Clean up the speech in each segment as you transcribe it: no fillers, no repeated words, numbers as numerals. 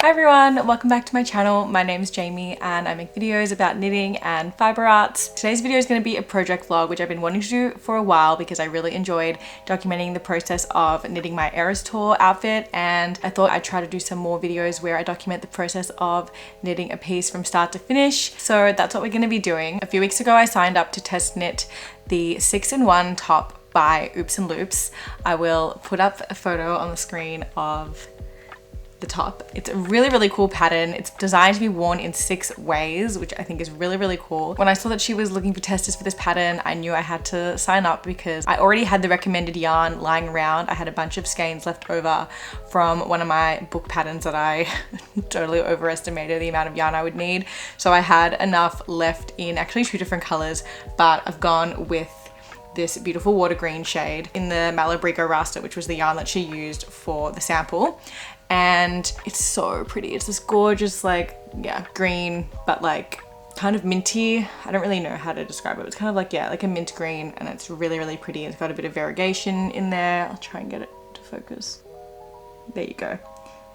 Hi everyone, welcome back to my channel. My name is Jamie and I make videos about knitting and fiber arts. Today's video is going to be a project vlog which I've been wanting to do for a while because I really enjoyed documenting the process of knitting my Eras Tour outfit, and I thought I'd try to do some more videos where I document the process of knitting a piece from start to finish. So that's what we're going to be doing. A few weeks ago I signed up to test knit the 6-in-1 top by Oops and Loops. I will put up a photo on the screen of the top. It's a really cool pattern. It's designed to be worn in 6 ways, which I think is really cool. When I saw that she was looking for testers for this pattern, I knew I had to sign up because I already had the recommended yarn lying around. I had a bunch of skeins left over from one of my book patterns that I totally overestimated the amount of yarn I would need. So I had enough left in actually 2 different colors, but I've gone with this beautiful water green shade in the Malabrigo Rasta, which was the yarn that she used for the sample. And it's so pretty. It's this gorgeous, like, yeah, green, but like kind of minty. I don't really know how to describe it. It's kind of like, yeah, like a mint green, and it's really pretty. It's got a bit of variegation in there. I'll try and get it to focus. There you go.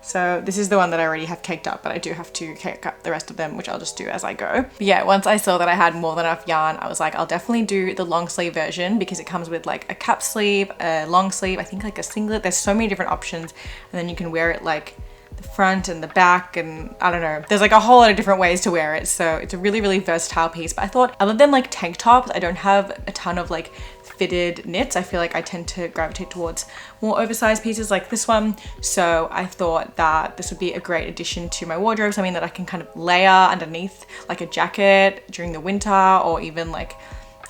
So this is the one that I already have caked up, but I do have to cake up the rest of them, which I'll just do as I go. But yeah, once I saw that I had more than enough yarn, I was like, I'll definitely do the long sleeve version because it comes with like a cap sleeve, a long sleeve, I think like a singlet. There's so many different options, and then you can wear it like the front and the back, and I don't know, there's like a whole lot of different ways to wear it. So it's a really versatile piece. But I thought, other than like tank tops, I don't have a ton of like fitted knits. I feel like I tend to gravitate towards more oversized pieces like this one. So I thought that this would be a great addition to my wardrobe, something that I can kind of layer underneath like a jacket during the winter, or even like,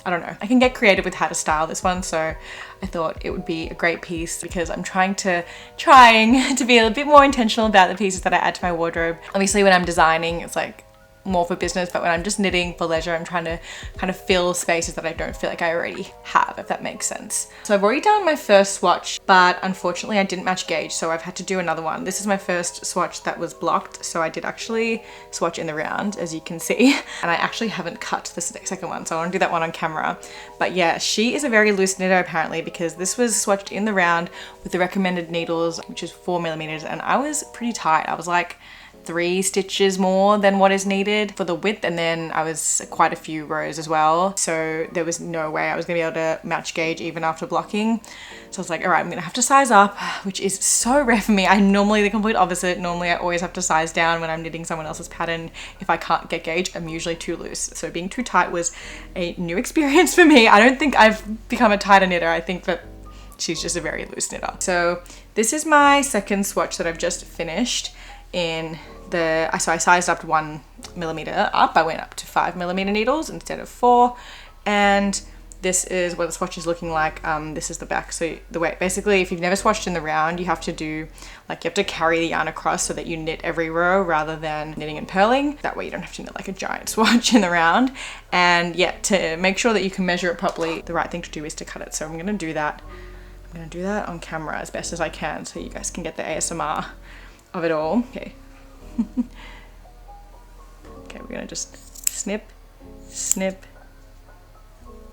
I don't know, I can get creative with how to style this one. So I thought it would be a great piece because I'm trying to be a bit more intentional about the pieces that I add to my wardrobe. Obviously when I'm designing, it's like more for business, but when I'm just knitting for leisure, I'm trying to kind of fill spaces that I don't feel like I already have, if that makes sense. So I've already done my first swatch, but unfortunately I didn't match gauge, so I've had to do another one. This is my first swatch that was blocked, so I did actually swatch in the round, as you can see, and I actually haven't cut the second one, so I want to do that one on camera. But yeah, she is a very loose knitter apparently, because this was swatched in the round with the recommended needles, which is 4mm, and I was pretty tight. I was like 3 stitches more than what is needed for the width, and then I was quite a few rows as well, so there was no way I was gonna be able to match gauge even after blocking. So I was like, all right, I'm gonna have to size up, which is so rare for me. I'm normally the complete opposite. Normally I always have to size down when I'm knitting someone else's pattern. If I can't get gauge, I'm usually too loose. So being too tight was a new experience for me. I don't think I've become a tighter knitter. I think that she's just a very loose knitter. So this is my second swatch that I've just finished in the, so I sized up to 1mm up. I went up to 5mm needles instead of 4, and this is what the swatch is looking like. This is the back. So the way, basically, if you've never swatched in the round, you have to do, like, you have to carry the yarn across so that you knit every row rather than knitting and purling. That way you don't have to knit like a giant swatch in the round. And yeah, to make sure that you can measure it properly, the right thing to do is to cut it. So I'm gonna do that. I'm gonna do that on camera as best as I can so you guys can get the ASMR of it all. Okay. Okay, we're gonna just snip.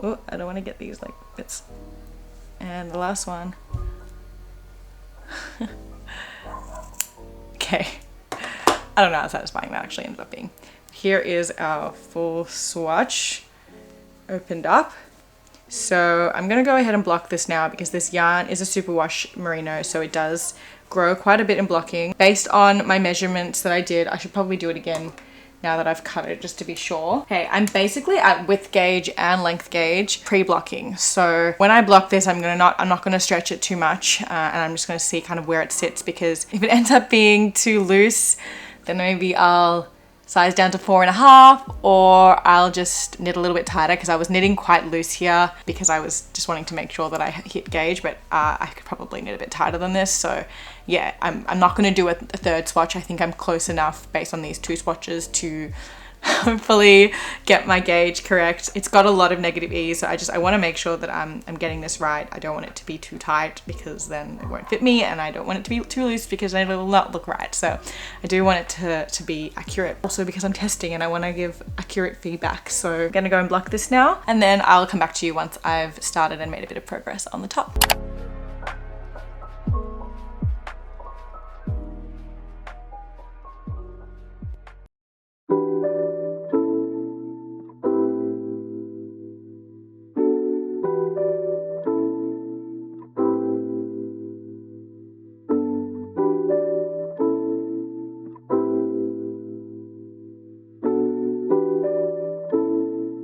Oh, I don't want to get these like bits. And the last one. Okay. I don't know how satisfying that actually ended up being. Here is our full swatch opened up. So I'm gonna go ahead and block this now because this yarn is a superwash merino, so it does grow quite a bit in blocking. Based on my measurements that I did, I should probably do it again now that I've cut it just to be sure. Okay, I'm basically at width gauge and length gauge pre-blocking. So when I block this, I'm not gonna stretch it too much, and I'm just gonna see kind of where it sits, because if it ends up being too loose, then maybe I'll size down to 4.5, or I'll just knit a little bit tighter, because I was knitting quite loose here because I was just wanting to make sure that I hit gauge, but I could probably knit a bit tighter than this. So yeah, I'm not going to do a third swatch. I think I'm close enough based on these 2 swatches to hopefully get my gauge correct. It's got a lot of negative E, so I want to make sure that I'm getting this right. I don't want it to be too tight because then it won't fit me, and I don't want it to be too loose because it will not look right. So I do want it to be accurate, also because I'm testing and I want to give accurate feedback. So I'm gonna go and block this now, and then I'll come back to you once I've started and made a bit of progress on the top.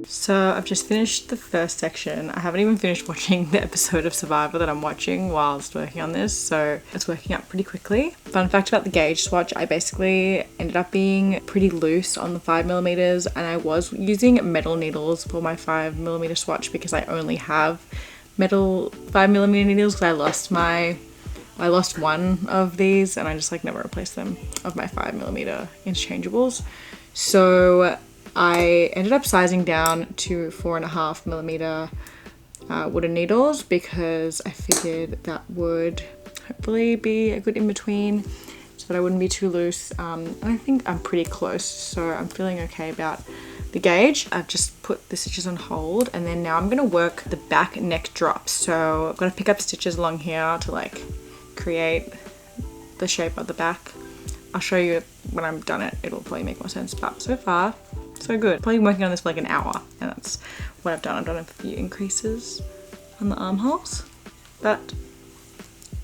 So I've just finished the first section. I haven't even finished watching the episode of Survivor that I'm watching whilst working on this, so it's working out pretty quickly. Fun fact about the gauge swatch, I basically ended up being pretty loose on the 5mm, and I was using metal needles for my 5mm swatch because I only have metal 5mm needles because I lost one of these and I just like never replaced them, of my 5mm interchangeables. So I ended up sizing down to 4.5mm wooden needles because I figured that would hopefully be a good in between so that I wouldn't be too loose. And I think I'm pretty close, so I'm feeling okay about the gauge. I've just put the stitches on hold, and then now I'm gonna work the back neck drop. So I've got to pick up stitches along here to like create the shape of the back. I'll show you when I'm done it, it'll probably make more sense, but so far so good. Probably been working on this for like an hour, and that's what I've done. I've done a few increases on the armholes, but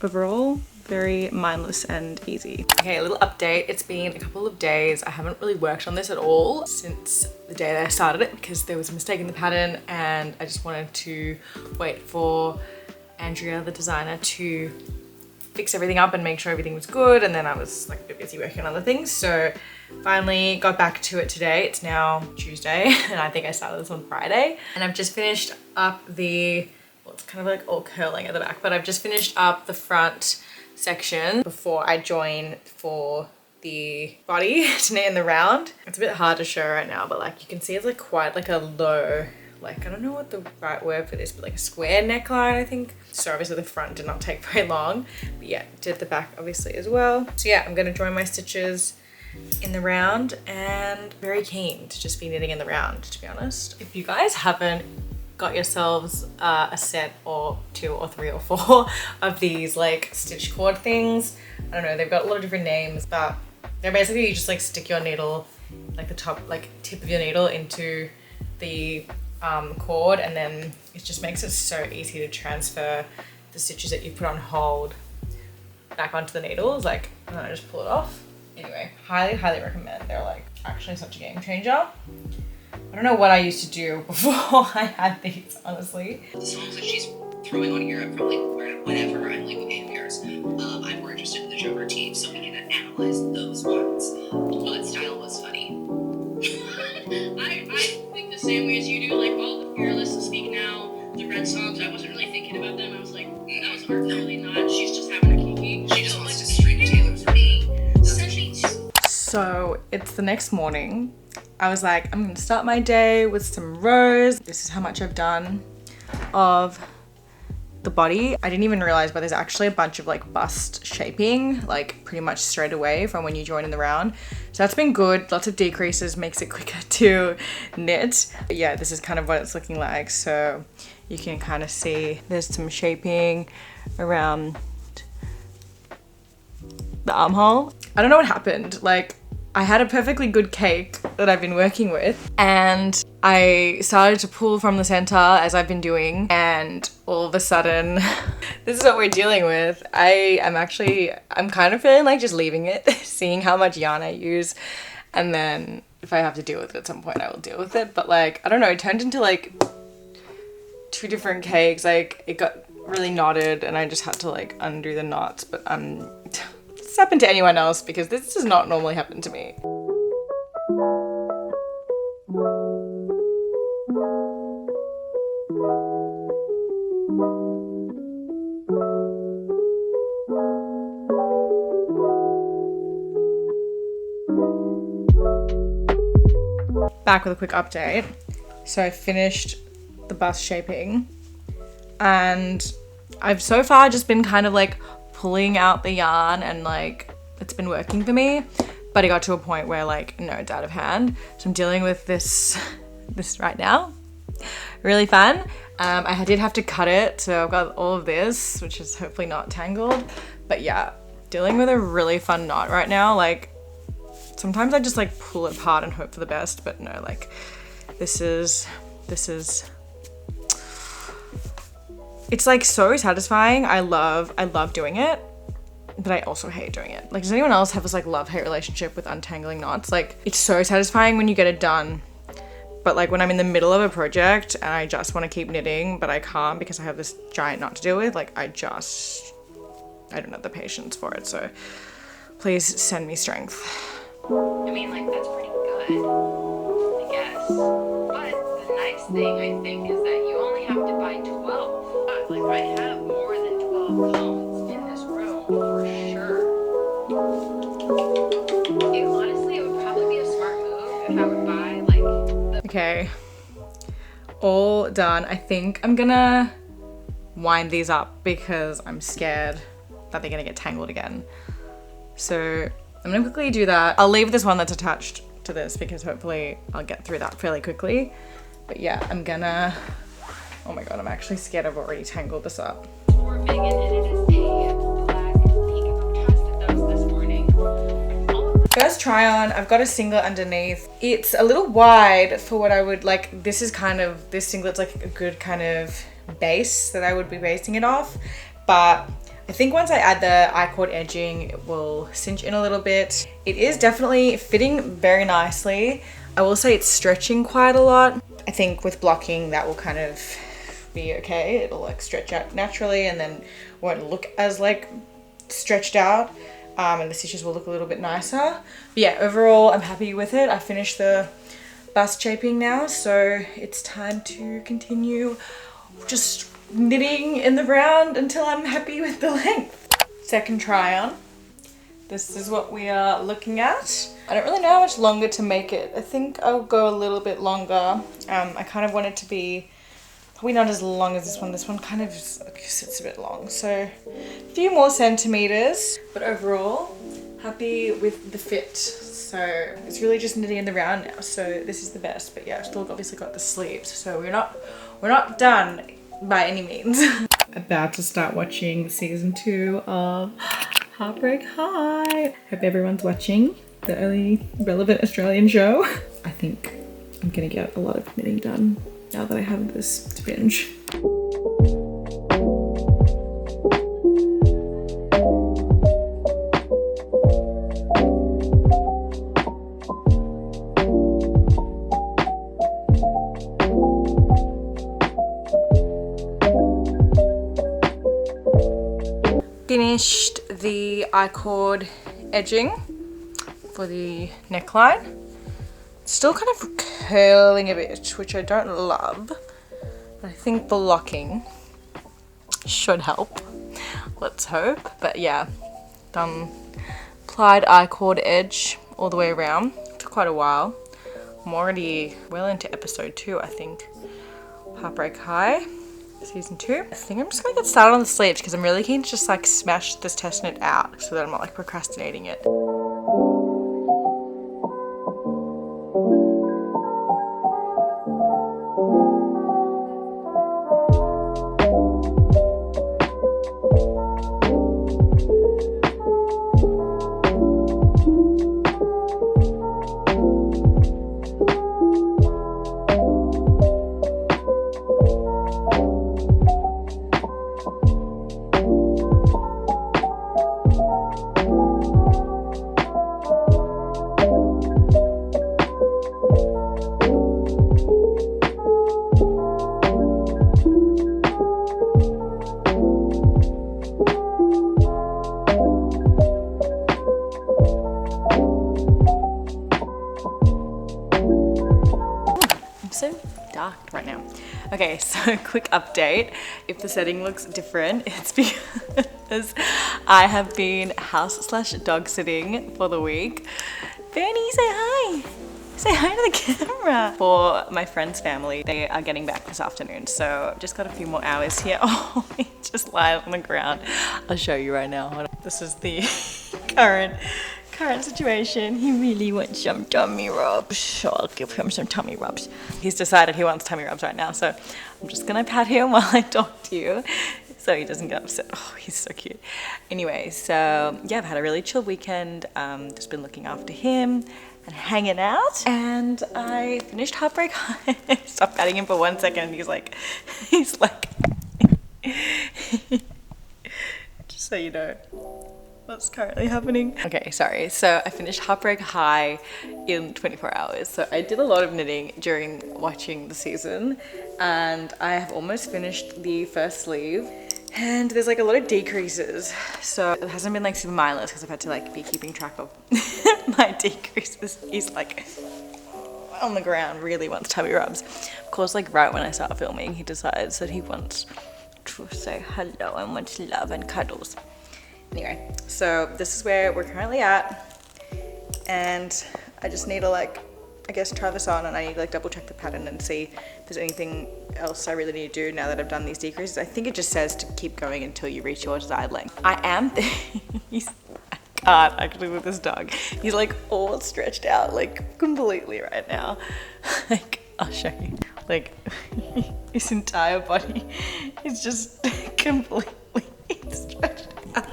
overall very mindless and easy. Okay, a little update. It's been a couple of days. I haven't really worked on this at all since the day that I started it because there was a mistake in the pattern and I just wanted to wait for Andrea, the designer, to fix everything up and make sure everything was good, and then I was like a bit busy working on other things, so finally got back to it today. It's now Tuesday and I think I started this on Friday, and I've just finished up the, well, it's kind of like all curling at the back, but I've just finished up the front section before I join for the body to knit in the round. It's a bit hard to show right now, but like you can see it's like quite like a low, like I don't know what the right word for this, but like a square neckline, I think. So obviously the front did not take very long, but yeah, did the back obviously as well. So yeah, I'm gonna join my stitches in the round and very keen to just be knitting in the round, to be honest. If you guys haven't got yourselves a set or 2 or 3 or 4 of these like stitch cord things, I don't know, they've got a lot of different names, but they're basically you just like stick your needle, like the top, like tip of your needle into the cord, and then it just makes it so easy to transfer the stitches that you put on hold back onto the needles, like, and then I just pull it off. Anyway, highly recommend. They're like actually such a game changer. I don't know what I used to do before I had these, honestly. The songs that she's throwing on here from like whenever I'm like, okay, here's I'm more interested in the Joker team, so we can analyze those ones. But style was funny. I think the same way as you do, like all the Fearless and Speak Now, the Red songs, I wasn't really thinking about them. I was like, that was really not. She's just having a kiki. She just wants to string Taylor for me. So it's the next morning. I was like, I'm gonna start my day with some rows. This is how much I've done of the body. I didn't even realize, but there's actually a bunch of like bust shaping, like pretty much straight away from when you join in the round. So that's been good. Lots of decreases, makes it quicker to knit. But yeah, this is kind of what it's looking like. So you can kind of see there's some shaping around the armhole. I don't know what happened. Like, I had a perfectly good cake that I've been working with, and I started to pull from the center as I've been doing, and all of a sudden this is what we're dealing with. I'm kind of feeling like just leaving it, seeing how much yarn I use, and then if I have to deal with it at some point I will deal with it. But like, I don't know, it turned into like 2 different cakes. Like it got really knotted and I just had to like undo the knots, but this happened to anyone else because this does not normally happen to me. Back with a quick update. So I finished the bust shaping and I've so far just been kind of like pulling out the yarn and like it's been working for me, but it got to a point where like no, it's out of hand. So I'm dealing with this right now. Really fun. I did have to cut it, so I've got all of this, which is hopefully not tangled, but yeah, dealing with a really fun knot right now. Like sometimes I just like pull it apart and hope for the best, but no, like this is it's like so satisfying. I love doing it, but I also hate doing it. Like, does anyone else have this like love-hate relationship with untangling knots? Like, it's so satisfying when you get it done, but like when I'm in the middle of a project and I just want to keep knitting, but I can't because I have this giant knot to deal with, like I don't have the patience for it. So please send me strength. I mean, like, that's pretty good, I guess. But the nice thing, I think, is that you only have to buy 12. But, like, I have more than 12 cones in this room, for sure. Honestly, it would probably be a smart move if I would buy, like, the... Okay, all done. I think I'm gonna wind these up because I'm scared that they're gonna get tangled again. So I'm gonna quickly do that. I'll leave this one that's attached to this because hopefully I'll get through that fairly quickly. But yeah, I'm gonna, oh my God, I'm actually scared I've already tangled this up. For Megan, and it is a black peekaboo dress that those this morning. First try on, I've got a singlet underneath. It's a little wide for what I would like. This is kind of, this singlet's like a good kind of base that I would be basing it off. But I think once I add the I-cord edging, it will cinch in a little bit. It is definitely fitting very nicely. I will say it's stretching quite a lot. I think with blocking that will kind of be okay. It'll like stretch out naturally and then won't look as like stretched out. And the stitches will look a little bit nicer. But yeah, overall I'm happy with it. I finished the bust shaping now, so it's time to continue just knitting in the round until I'm happy with the length. Second try on. This is what we are looking at. I don't really know how much longer to make it. I think I'll go a little bit longer. I kind of want it to be probably not as long as this one. This one kind of sits a bit long. So a few more centimeters, but overall happy with the fit. So it's really just knitting in the round now. So this is the best, but yeah, still obviously got the sleeves. So we're not done by any means. About to start watching season 2 of Heartbreak High. Hope everyone's watching the only relevant Australian show. I think I'm gonna get a lot of knitting done now that I have this to binge. Finished the I-cord edging for the neckline. It's still kind of curling a bit, which I don't love, but I think blocking should help. Let's hope. But yeah, done plied I-cord edge all the way around. Took quite a while. I'm already well into episode 2, I think. Heartbreak High. Season 2. I think I'm just gonna get started on the sleeves because I'm really keen to just like smash this test knit out so that I'm not like procrastinating it. So dark right now. Okay, so quick update. If the setting looks different, it's because I have been house/dog sitting for the week. Fanny, say hi. Say hi to the camera. For my friend's family, they are getting back this afternoon, so I've just got a few more hours here. Oh, he just lies on the ground. I'll show you right now. Hold on. This is the current situation. He really wants some tummy rubs. I'll give him some tummy rubs. He's decided he wants tummy rubs right now, so I'm just gonna pat him while I talk to you so he doesn't get upset. Oh, he's so cute. Anyway, so yeah, I've had a really chill weekend. Just been looking after him and hanging out, and I finished Heartbreak High. Stopped patting him for 1 second and he's like just so you know. what's currently happening. Okay, sorry. So I finished Heartbreak High in 24 hours. So I did a lot of knitting during watching the season, and I have almost finished the first sleeve. And there's like a lot of decreases, so it hasn't been like super mindless because I've had to like be keeping track of my decreases. He's like on the ground really wants tummy rubs. Of course, like right when I start filming, he decides that he wants to say hello and wants love and cuddles. Anyway, so this is where we're currently at, and I just need to like, I guess, try this on, and I need to like double check the pattern and see if there's anything else I really need to do now that I've done these decreases. I think it just says to keep going until you reach your desired length. I can't actually with this dog. He's like all stretched out like completely right now. Like I'll show you. Like his entire body is just completely stretched out.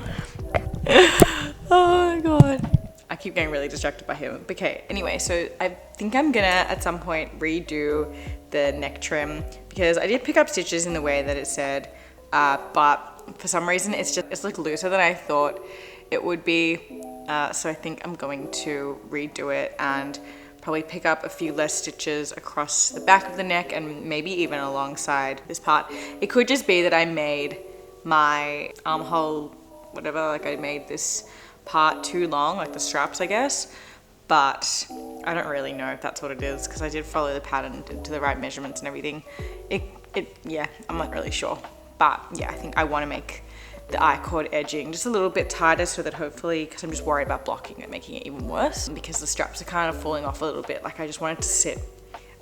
Oh my god. I keep getting really distracted by him. Okay, anyway, so I think I'm gonna at some point redo the neck trim because I did pick up stitches in the way that it said, but for some reason it's like looser than I thought it would be. So I think I'm going to redo it and probably pick up a few less stitches across the back of the neck and maybe even alongside this part. It could just be that I made my armhole, whatever, like I made this part too long, like the straps, I guess, but I don't really know if that's what it is because I did follow the pattern to the right measurements and everything. Yeah, I'm not really sure, but yeah, I think I want to make the I-cord edging just a little bit tighter so that hopefully, because I'm just worried about blocking it, making it even worse because the straps are kind of falling off a little bit. Like I just want it to sit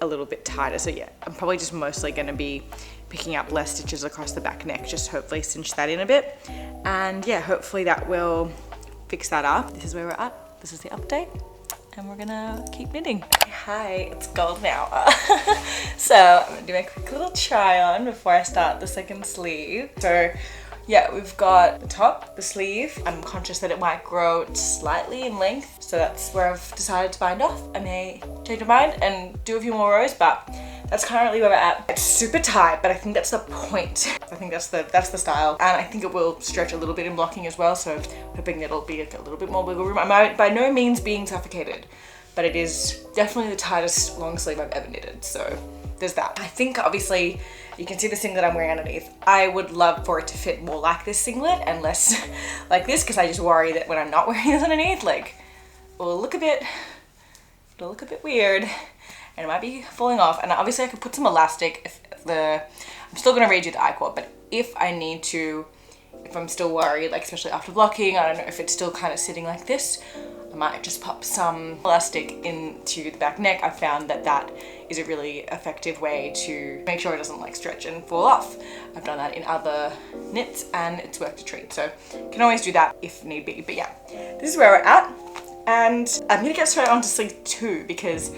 a little bit tighter. So yeah, I'm probably just mostly going to be picking up less stitches across the back neck, just hopefully cinch that in a bit. And yeah, hopefully that will fix that up. This is where we're at. This is the update, and we're gonna keep knitting. Hi, it's golden hour. So I'm gonna do a quick little try on before I start the second sleeve. So yeah, we've got the top, the sleeve. I'm conscious that it might grow slightly in length, so that's where I've decided to bind off. I may change my mind and do a few more rows, but that's currently where we're at. It's super tight, but I think that's the point. I think that's the style, and I think it will stretch a little bit in blocking as well, so hoping it'll be like a little bit more wiggle room. I'm by no means being suffocated, but it is definitely the tightest long sleeve I've ever knitted, so there's that. I think obviously you can see the singlet I'm wearing underneath. I would love for it to fit more like this singlet and less like this, because I just worry that when I'm not wearing this underneath, like it'll look a bit weird and it might be falling off. And obviously I could put some elastic I'm still gonna redo the I-cord, but if I need to, if I'm still worried, like especially after blocking, I don't know if it's still kind of sitting like this, I might just pop some elastic into the back neck. I found that is a really effective way to make sure it doesn't like stretch and fall off. I've done that in other knits and it's worked a treat, so can always do that if need be. But yeah, this is where we're at, and I'm gonna get straight on to sleeve 2 because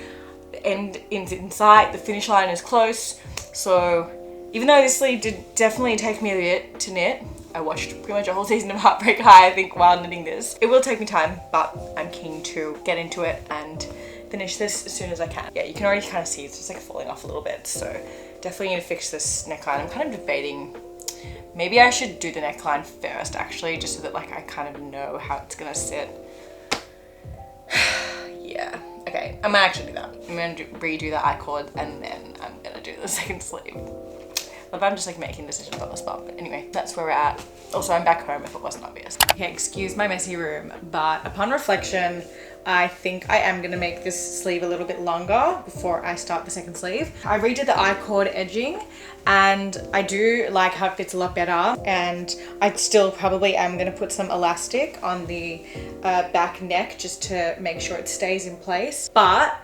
the end is in sight, the finish line is close. So even though this sleeve did definitely take me a bit to knit, I watched pretty much a whole season of Heartbreak High, I think, while knitting this. It will take me time, but I'm keen to get into it and finish this as soon as I can. Yeah, you can already kind of see it's just like falling off a little bit, so definitely need to fix this neckline. I'm kind of debating, maybe I should do the neckline first actually, just so that like I kind of know how it's gonna sit. Yeah, okay, I might actually do that. I'm gonna redo the I-cord and then I'm gonna do the second sleeve. But I'm just like making decisions on the spot. But anyway, that's where we're at. Also, I'm back home if it wasn't obvious. Okay, excuse my messy room, but upon reflection, I think I am gonna make this sleeve a little bit longer before I start the second sleeve. I redid the I-cord edging and I do like how it fits a lot better, and I still probably am gonna put some elastic on the back neck just to make sure it stays in place. But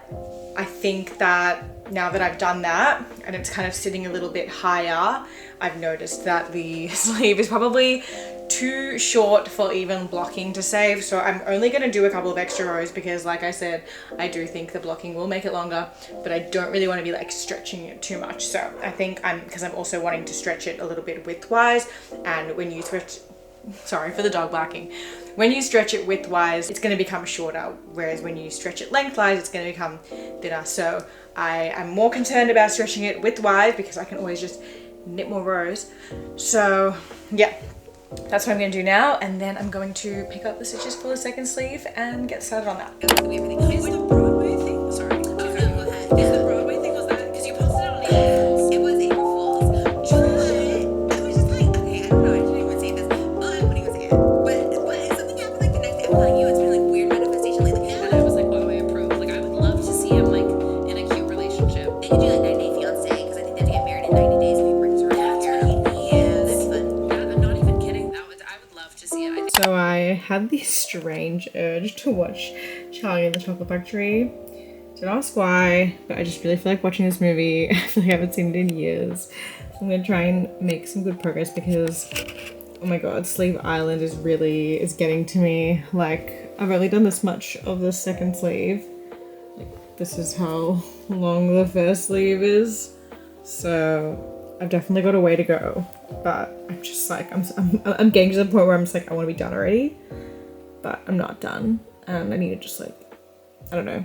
I think that now that I've done that and it's kind of sitting a little bit higher, I've noticed that the sleeve is probably too short for even blocking to save. So I'm only going to do a couple of extra rows because, like I said, I do think the blocking will make it longer, but I don't really want to be like stretching it too much. So I think because I'm also wanting to stretch it a little bit widthwise, and when you stretch, sorry for the dog barking, when you stretch it widthwise, it's going to become shorter, whereas when you stretch it lengthwise, it's going to become thinner. So I am more concerned about stretching it widthwise because I can always just knit more rows. So yeah, that's what I'm gonna do now, and then I'm going to pick up the stitches for the second sleeve and get started on that. Is the Broadway thing? Sorry. Okay, go ahead. Is the Broadway thing, was that? Because you posted it on April Fools. It was April Fools. But I was just like, okay, I don't know, I didn't even say this. But when he was a kid. But something happened like the next day. I'm telling you, it's been like weird manifestation lately. And I was like, wow, I approve. Like, I would love to see him like in a cute relationship. They could do like 90 Day Fiance, because I think they have to get married in 90 days if he brings her out here. Yeah, that's fun. Yeah, I'm not even kidding. I would love to see it. So I had this strange urge to watch Charlie and the Chocolate Factory. Don't ask why, but I just really feel like watching this movie. I feel like I haven't seen it in years. So I'm gonna try and make some good progress because, oh my god, Sleeve Island is getting to me. Like, I've only done this much of the second sleeve. Like, this is how long the first sleeve is. So I've definitely got a way to go. But I'm just like, I'm getting to the point where I'm just like, I want to be done already. But I'm not done. And I need to just like, I don't know.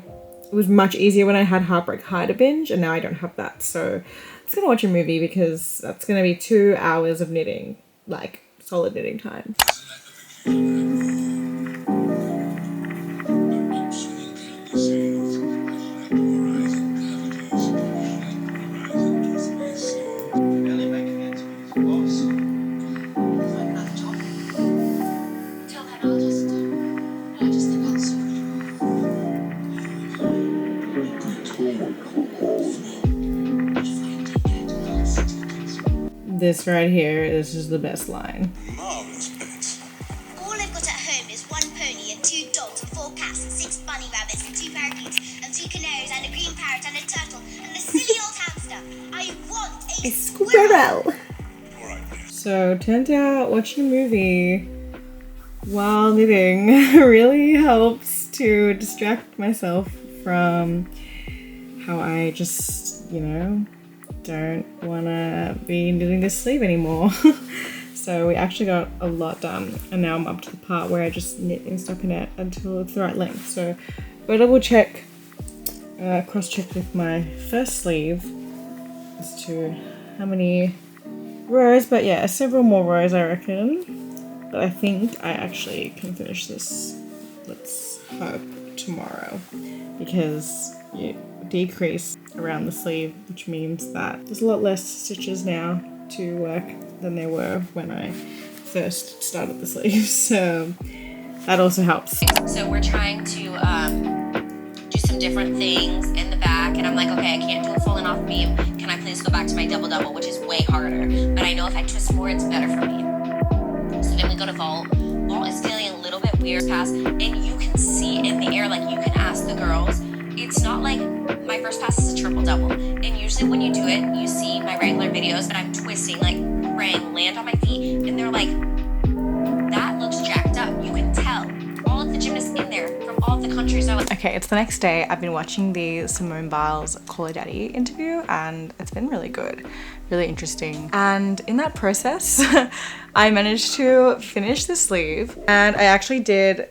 It was much easier when I had Heartbreak High to binge, and now I don't have that. So I'm just gonna watch a movie because that's gonna be 2 hours of knitting, like solid knitting time. This right here, this is the best line. Marvelous, Bits. All I've got at home is 1 pony and 2 dogs and 4 cats and 6 bunny rabbits and 2 parakeets and 2 canaries and a green parrot and a turtle and a silly old hamster. I want a squirrel. Alright, dear. So turns out watching a movie while knitting really helps to distract myself from how I just, you know, don't wanna be knitting this sleeve anymore. So we actually got a lot done, and now I'm up to the part where I just knit in stockinette until it's the right length. So I'll double check, cross check with my first sleeve as to how many rows, but yeah, several more rows I reckon. But I think I actually can finish this, let's hope, tomorrow, because you decrease around the sleeve, which means that there's a lot less stitches now to work than there were when I first started the sleeve, so that also helps. So we're trying to do some different things in the back, and I'm like, okay, I can't do a full and off beam. Can I please go back to my double, which is way harder, but I know if I twist more, it's better for me. So then we go to vault. Vault is feeling a little bit weird pass, and you can see in the air, like you can ask the girls, it's not like my first pass is a triple double, and usually when you do it, you see my regular videos, but I'm twisting, like praying, land on my feet, and they're like, that looks jacked up. You can tell. All of the gymnasts in there from all of the countries. Okay, it's the next day. I've been watching the Simone Biles Call Her Daddy interview, and it's been really good, really interesting. And in that process, I managed to finish the sleeve, and I actually did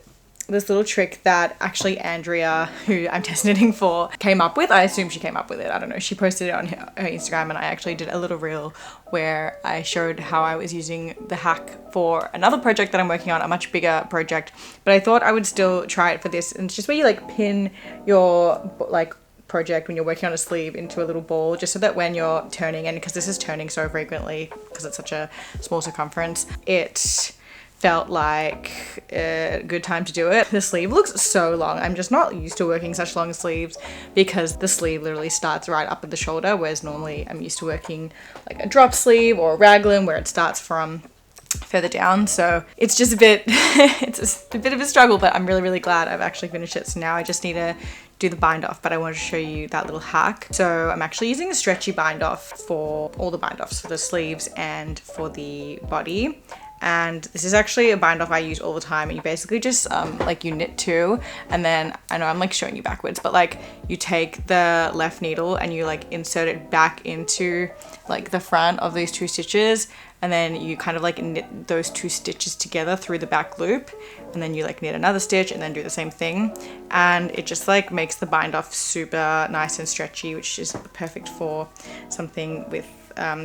this little trick that actually Andrea, who I'm test knitting for, came up with. I assume she came up with it. I don't know. She posted it on her Instagram, and I actually did a little reel where I showed how I was using the hack for another project that I'm working on, a much bigger project. But I thought I would still try it for this. And it's just where you like pin your like project when you're working on a sleeve into a little ball, just so that when you're turning, and because this is turning so frequently because it's such a small circumference, it felt like a good time to do it. The sleeve looks so long. I'm just not used to working such long sleeves because the sleeve literally starts right up at the shoulder, whereas normally I'm used to working like a drop sleeve or a raglan where it starts from further down. So it's just a bit, it's a bit of a struggle, but I'm really glad I've actually finished it. So now I just need to do the bind off, but I wanted to show you that little hack. So I'm actually using a stretchy bind off for all the bind offs, for the sleeves and for the body. And this is actually a bind off I use all the time, and you basically just like you knit 2, and then I know I'm like showing you backwards, but like you take the left needle and you like insert it back into like the front of these 2 stitches, and then you kind of like knit those 2 stitches together through the back loop, and then you like knit another stitch and then do the same thing, and it just like makes the bind off super nice and stretchy, which is perfect for something with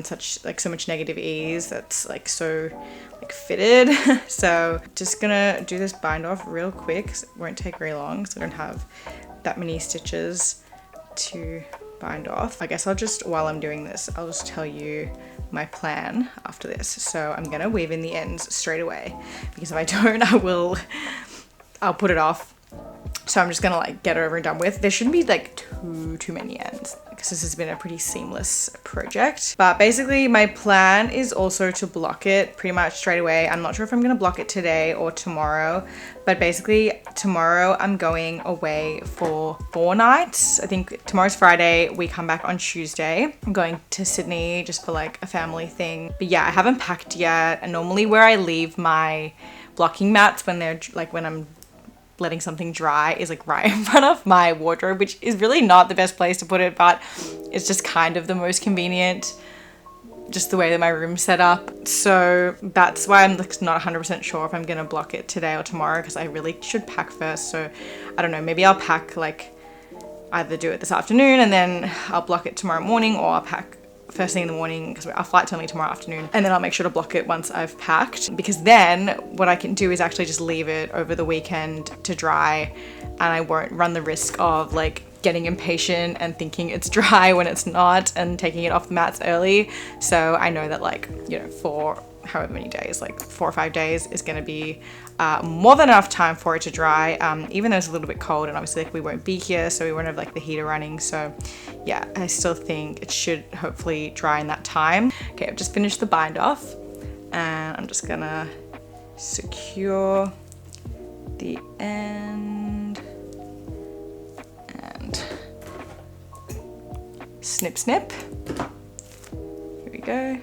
such like so much negative ease that's like so like fitted. So just gonna do this bind off real quick. It won't take very long, so I don't have that many stitches to bind off. I guess I'll just, while I'm doing this, I'll just tell you my plan after this. So I'm gonna weave in the ends straight away, because if I don't, I'll put it off. So I'm just gonna like get it over and done with. There shouldn't be like too many ends, because this has been a pretty seamless project. But basically my plan is also to block it pretty much straight away. I'm not sure if I'm gonna block it today or tomorrow, but basically tomorrow I'm going away for 4 nights. I think tomorrow's Friday, we come back on Tuesday. I'm going to Sydney just for like a family thing. But yeah, I haven't packed yet. And normally where I leave my blocking mats when they're like, when I'm letting something dry, is like right in front of my wardrobe, which is really not the best place to put it, but it's just kind of the most convenient, just the way that my room's set up. So that's why I'm like not 100% sure if I'm gonna block it today or tomorrow, because I really should pack first. So I don't know, maybe I'll pack, like either do it this afternoon and then I'll block it tomorrow morning, or I'll pack first thing in the morning because our flight's only tomorrow afternoon, and then I'll make sure to block it once I've packed, because then what I can do is actually just leave it over the weekend to dry, and I won't run the risk of like getting impatient and thinking it's dry when it's not, and taking it off the mats early. So I know that, like, you know, for however many days, like 4 or 5 days, is going to be more than enough time for it to dry, even though it's a little bit cold, and obviously like we won't be here, so we won't have like the heater running. So yeah, I still think it should hopefully dry in that time. Okay, I've just finished the bind off, and I'm just gonna secure the end and snip snip. Here we go.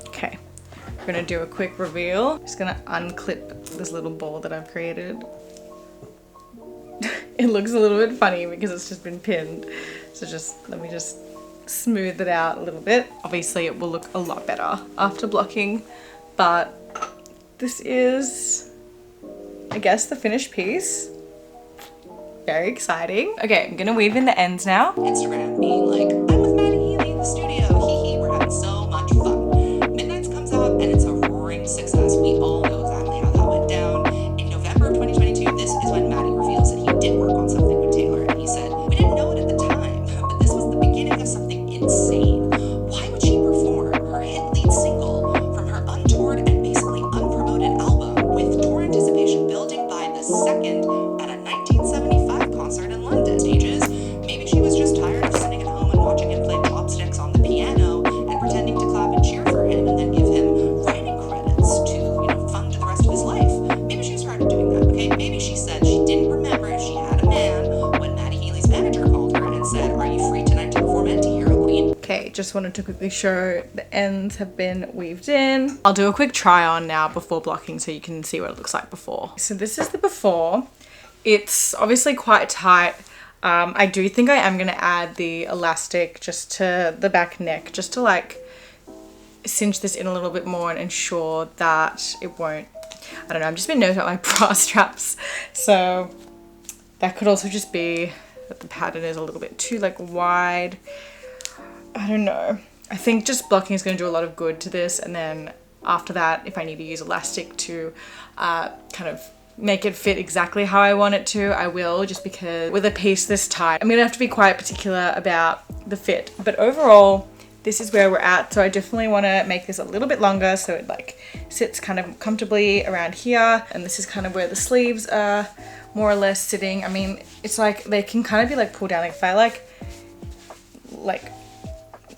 Okay, we're gonna do a quick reveal. Just gonna unclip this little ball that I've created. It looks a little bit funny because it's just been pinned. So just let me just smooth it out a little bit. Obviously it will look a lot better after blocking, but this is, I guess, the finished piece. Very exciting. Okay, I'm gonna weave in the ends now. Instagram being like, I'm with Maddie Healy in the studio. Hee hee, we're having so much fun. Midnight's comes out and it's a roaring success. We all know exactly how that went down. In November of 2022, this is when Maddie reveals that he did work on something with Taylor, and he said, we didn't know it at the time, but this was the beginning of something insane. Why would she perform her hit lead single from her untoured and basically unpromoted album, with tour anticipation building by the second at a 1975 concert in London stages? Maybe she was just tired of sitting at home and watching him play chopsticks on the piano and pretending to clap and cheer for him and then give him writing credits to, you know, fund the rest of his life. Maybe she was tired of doing that, okay? Maybe she said she didn't remember if she had a man when Maddie Healy's manager called her and said, are you free tonight to perform Anti-Hero Queen? Okay, just wanted to quickly show the ends have been weaved in. I'll do a quick try on now before blocking so you can see what it looks like before. So this is the before. It's obviously quite tight. I do think I am gonna add the elastic just to the back neck, just to like cinch this in a little bit more and ensure that it won't, I don't know, I've just been nervous about my bra straps. So that could also just be that the pattern is a little bit too like wide. I don't know. I think just blocking is going to do a lot of good to this, and then after that, if I need to use elastic to kind of make it fit exactly how I want it to, I will, just because with a piece this tight, I'm going to have to be quite particular about the fit. But overall, this is where we're at. So I definitely want to make this a little bit longer so it like sits kind of comfortably around here. And this is kind of where the sleeves are more or less sitting. I mean, it's like they can kind of be like pulled down. Like if I like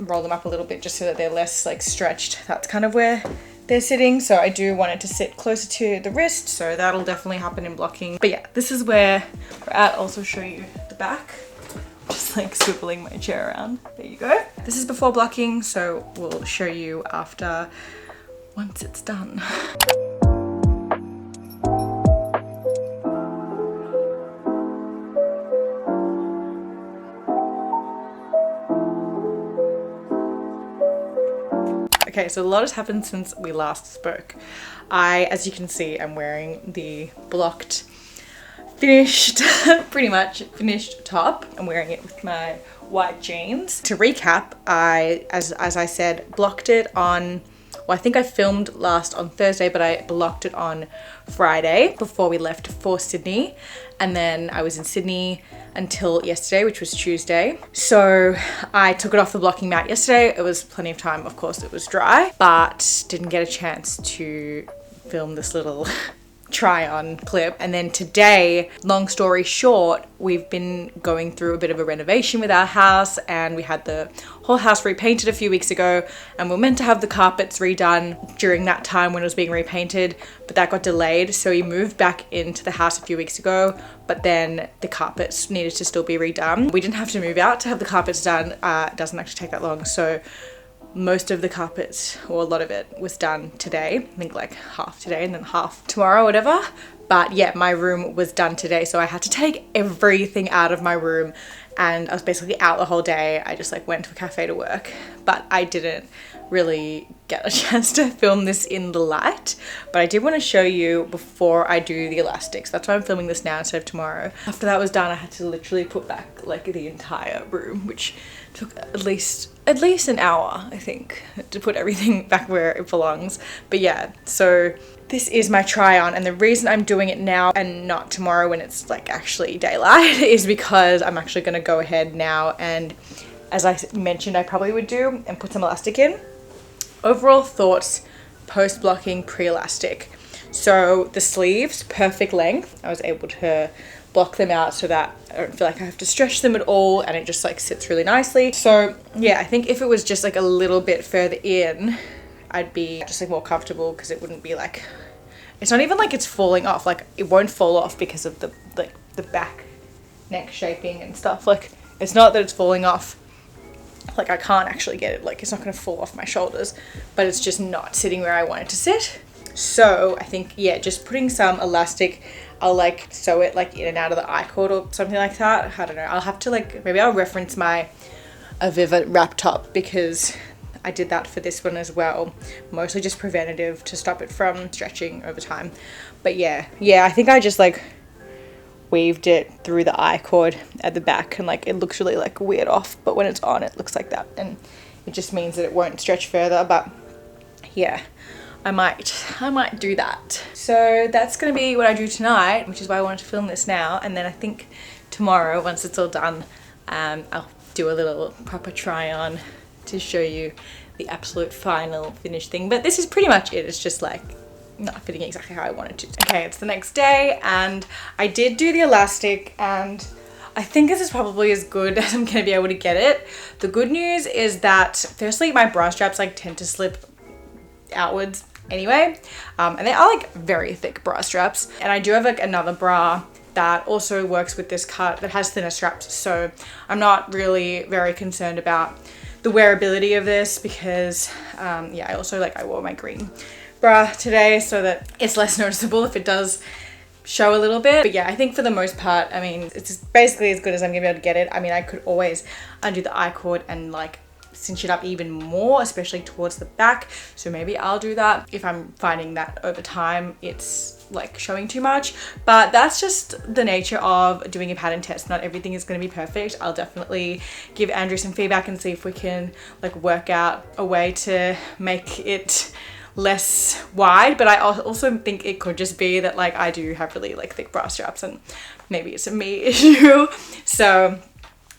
roll them up a little bit just so that they're less like stretched, that's kind of where they're sitting. So I do want it to sit closer to the wrist, so that'll definitely happen in blocking. But yeah, this is where we're at. I'll also show you the back, just like swiveling my chair around. There you go. This is before blocking, so we'll show you after, once it's done. Okay, so a lot has happened since we last spoke. As you can see, I'm wearing the blocked finished, pretty much finished top. I'm wearing it with my white jeans. To recap, as I said, blocked it on, well, I think I filmed last on Thursday, but I blocked it on Friday before we left for Sydney. And then I was in Sydney until yesterday, which was Tuesday. So I took it off the blocking mat yesterday. It was plenty of time. Of course, it was dry, but didn't get a chance to film this little try on clip. And then today, long story short, we've been going through a bit of a renovation with our house, and we had the whole house repainted a few weeks ago, and we were meant to have the carpets redone during that time when it was being repainted, but that got delayed. So we moved back into the house a few weeks ago, but then the carpets needed to still be redone. We didn't have to move out to have the carpets done. It doesn't actually take that long. So most of the carpets, or a lot of it, was done today. I think like half today and then half tomorrow, whatever. But yeah, my room was done today, so I had to take everything out of my room, and I was basically out the whole day. I just like went to a cafe to work, but I didn't really get a chance to film this in the light. But I did want to show you before I do the elastics. That's why I'm filming this now instead of tomorrow. After that was done, I had to literally put back like the entire room, which took at least an hour, I think, to put everything back where it belongs. But yeah, so this is my try on, and the reason I'm doing it now and not tomorrow when it's like actually daylight is because I'm actually going to go ahead now, and as I mentioned I probably would do, and put some elastic in. Overall thoughts post blocking, pre-elastic. So the sleeves, perfect length. I was able to block them out so that I don't feel like I have to stretch them at all, and it just like sits really nicely. So yeah, I think if it was just like a little bit further in, I'd be just like more comfortable, because it wouldn't be like, it's not even like it's falling off, like it won't fall off because of the like the back neck shaping and stuff. Like it's not that it's falling off, like I can't actually get it, like it's not going to fall off my shoulders, but it's just not sitting where I want it to sit. So I think, yeah, just putting some elastic, I'll like sew it like in and out of the I-cord or something like that. I don't know, I'll have to like, maybe I'll reference my Aviva wrap top, because I did that for this one as well, mostly just preventative to stop it from stretching over time. But yeah, I think I just like weaved it through the I-cord at the back, and like it looks really like weird off, but when it's on it looks like that, and it just means that it won't stretch further. But yeah, I might do that. So that's gonna be what I do tonight, which is why I wanted to film this now. And then I think tomorrow, once it's all done, I'll do a little proper try on to show you the absolute final finished thing. But this is pretty much it. It's just like not fitting exactly how I wanted to. Okay, it's the next day, and I did do the elastic, and I think this is probably as good as I'm gonna be able to get it. The good news is that firstly, my bra straps like tend to slip outwards anyway, and they are like very thick bra straps, and I do have like another bra that also works with this cut that has thinner straps, so I'm not really very concerned about the wearability of this, because yeah, I wore my green bra today so that it's less noticeable if it does show a little bit. But yeah, I think for the most part, I mean, it's basically as good as I'm gonna be able to get it. I mean, I could always undo the I-cord and like cinch it up even more, especially towards the back. So maybe I'll do that if I'm finding that over time it's like showing too much. But that's just the nature of doing a pattern test. Not everything is going to be perfect. I'll definitely give Andrew some feedback and see if we can like work out a way to make it less wide. But I also think it could just be that like I do have really like thick bra straps, and maybe it's a me issue. So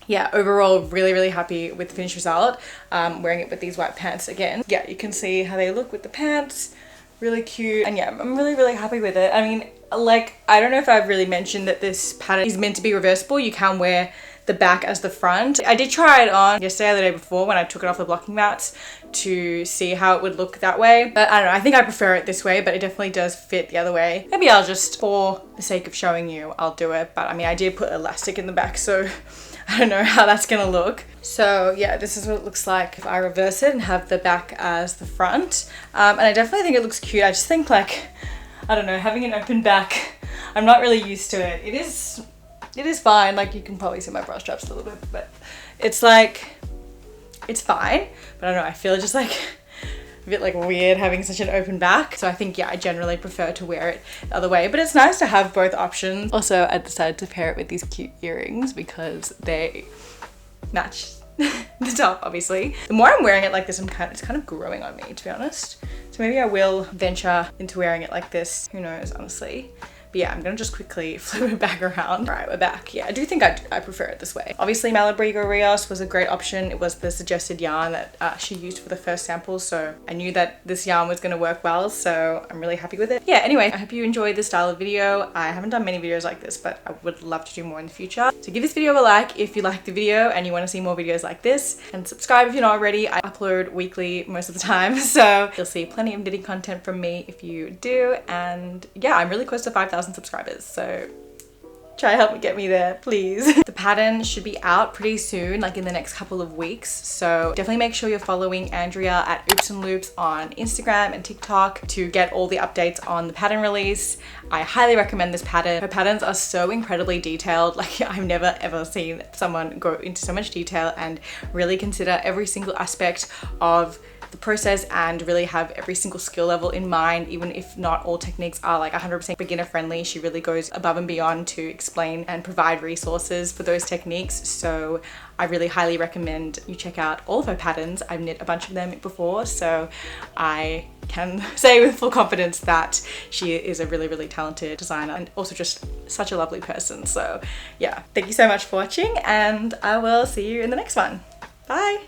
yeah, overall really happy with the finished result. Wearing it with these white pants again. Yeah, you can see how they look with the pants. Really cute, and yeah, I'm really happy with it. I mean, like, I don't know if I've really mentioned that this pattern is meant to be reversible. You can wear the back as the front. I did try it on yesterday or the day before when I took it off the blocking mats to see how it would look that way, but I don't know, I think I prefer it this way, but it definitely does fit the other way. Maybe I'll just, for the sake of showing you, I'll do it. But I mean, I did put elastic in the back, so I don't know how that's gonna look. So yeah, this is what it looks like if I reverse it and have the back as the front. And I definitely think it looks cute. I just think like, I don't know, having an open back, I'm not really used to it. It is fine. Like you can probably see my bra straps a little bit, but it's like, it's fine. But I don't know, I feel just like a bit like weird having such an open back. So I think, yeah, I generally prefer to wear it the other way, but it's nice to have both options. Also, I decided to pair it with these cute earrings because they match the top, obviously. The more I'm wearing it like this, it's kind of growing on me, to be honest. So maybe I will venture into wearing it like this. Who knows, honestly. But yeah, I'm gonna just quickly flip it back around. All right, we're back. Yeah, I do think I prefer it this way. Obviously, Malabrigo Rios was a great option. It was the suggested yarn that she used for the first sample, so I knew that this yarn was gonna work well, so I'm really happy with it. Yeah, anyway, I hope you enjoyed this style of video. I haven't done many videos like this, but I would love to do more in the future. So give this video a like if you liked the video and you wanna see more videos like this, and subscribe if you're not already. I upload weekly most of the time, so you'll see plenty of knitting content from me if you do. And yeah, I'm really close to 5,000 subscribers, so try help me get me there, please. The pattern should be out pretty soon, like in the next couple of weeks, so definitely make sure you're following Andrea at Oops and Loops on Instagram and TikTok to get all the updates on the pattern release. I highly recommend this pattern. Her patterns are so incredibly detailed. Like, I've never ever seen someone go into so much detail and really consider every single aspect of the process and really have every single skill level in mind. Even if not all techniques are like 100% beginner friendly, she really goes above and beyond to explain and provide resources for those techniques. So I really highly recommend you check out all of her patterns. I've knit a bunch of them before, so I can say with full confidence that she is a really, really talented designer and also just such a lovely person. So yeah, thank you so much for watching, and I will see you in the next one. Bye.